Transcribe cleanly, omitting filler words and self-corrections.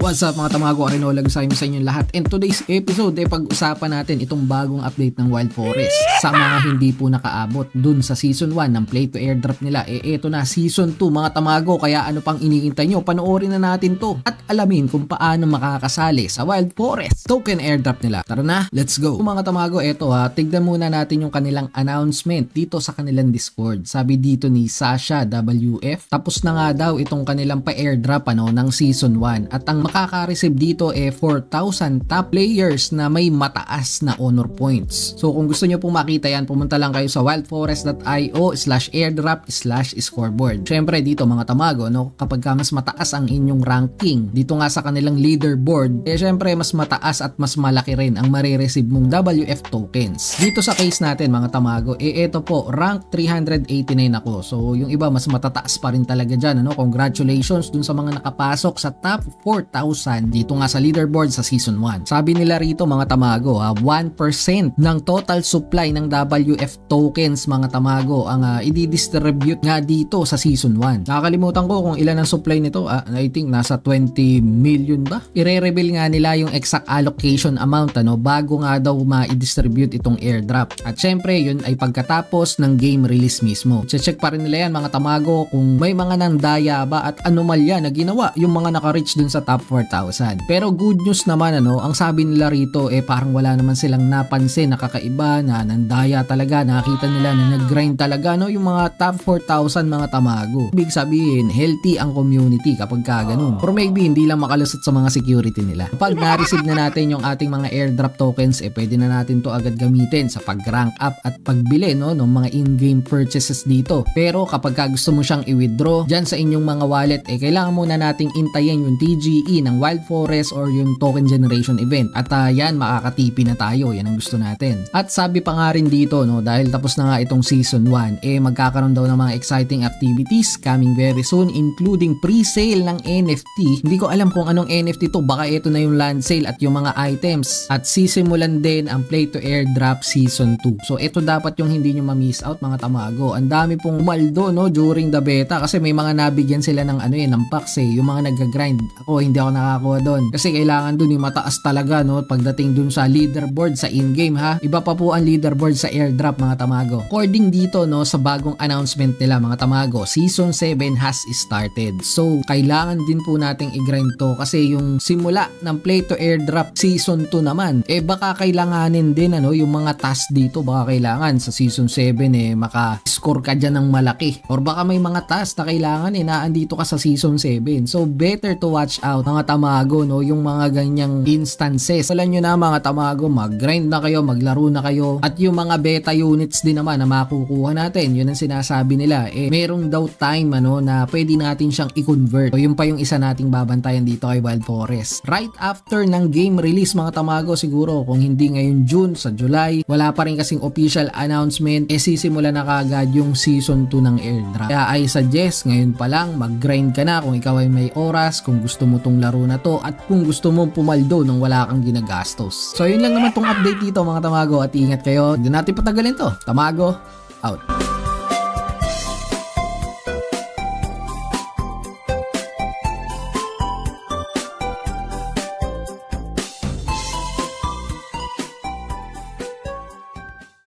What's up mga tamago, Arinola Gusayo sa inyong lahat. And today's episode pag-usapan natin itong bagong update ng Wild Forest. Sa mga hindi po nakaabot dun sa Season 1 ng Play to Airdrop nila, eto na Season 2 mga tamago, kaya ano pang iniintay nyo? Panoorin na natin to at alamin kung paano makakasali sa Wild Forest token airdrop nila. Tara na, let's go! Mga tamago, eto tignan muna natin yung kanilang announcement dito sa kanilang Discord. Sabi dito ni Sasha WF, tapos na nga daw itong kanilang pa-airdrop ng Season 1 at ang makaka-receive dito 4,000 top players na may mataas na honor points. So kung gusto nyo pong makita yan, pumunta lang kayo sa wildforest.io/airdrop/scoreboard. Syempre dito mga tamago, kapag mas mataas ang inyong ranking dito nga sa kanilang leaderboard, syempre mas mataas at mas malaki rin ang marireceive mong WF tokens. Dito sa case natin mga tamago, eto po, rank 389 ako. So yung iba mas matataas pa rin talaga dyan. Congratulations dun sa mga nakapasok sa top 4,000 dito nga sa leaderboard sa Season 1. Sabi nila rito mga tamago, 1% ng total supply ng WF tokens mga tamago ang i-distribute nga dito sa Season 1. Nakakalimutan ko kung ilan ang supply nito. I think nasa 20 million ba? I-reveal nga nila yung exact allocation amount bago nga daw ma-distribute itong airdrop. At syempre yun ay pagkatapos ng game release mismo. Check pa rin nila yan mga tamago kung may mga nandaya ba at anomalya na ginawa yung mga naka-reach dun sa top 4,000. Pero good news naman ang sabi nila rito parang wala naman silang napansin na kakaiba, na nandaya talaga, nakita nila na nag-grind talaga yung mga top 4,000 mga tamago. Ibig sabihin healthy ang community kapag ganun. Or maybe hindi lang makalusot sa mga security nila. Pag na-receive na natin yung ating mga airdrop tokens, pwede na natin to agad gamitin sa pag-rank up at pagbili ng mga in-game purchases dito. Pero kapag gusto mo siyang i-withdraw dyan sa inyong mga wallet, kailangan muna nating intayin yung TGE ng Wild Forest or yung token generation event. At yan, makakatipi na tayo. Yan ang gusto natin. At sabi pa nga rin dito, dahil tapos na nga itong Season 1, magkakaroon daw ng mga exciting activities coming very soon, including pre-sale ng NFT. Hindi ko alam kung anong NFT to. Baka ito na yung land sale at yung mga items. At sisimulan din ang Play to Airdrop Season 2. So ito dapat yung hindi nyo ma-miss out mga tamago. Ang dami pong umaldo during the beta kasi may mga nabigyan sila ng ng packs yung mga nag-grind. Ako hindi ako nakakuha doon kasi kailangan doon yung mataas talaga pagdating doon sa leaderboard sa in-game Iba pa po ang leaderboard sa airdrop mga tamago. According dito sa bagong announcement nila mga tamago, Season 7 has started. So kailangan din po nating i-grind to kasi yung simula ng Play to Airdrop Season 2 naman baka kailanganin din yung mga task dito. Baka kailangan sa Season 7 maka-score ka dyan ng malaki or baka may mga task na kailangan naandito ka sa Season 7. So better to watch out mga tamago yung mga ganyang instances. Alam nyo na mga tamago, mag-grind na kayo, maglaro na kayo at yung mga beta units din naman na makukuha natin, yun ang sinasabi nila merong daw time na pwede natin siyang i-convert. So yun pa yung isa nating babantayan dito kay Wild Forest. Right after ng game release mga tamago, siguro kung hindi ngayon June, sa July, wala pa rin kasing official announcement, sisimula na kagad yung Season 2 ng airdrop. Kaya I suggest ngayon pa lang mag-grind ka na kung ikaw ay may oras, kung gusto mo tong laro na to at kung gusto mo pumaldo nang wala kang ginagastos. So yun lang naman tong update dito mga tamago at ingat kayo. Hindi natin patagalin to. Tamago out.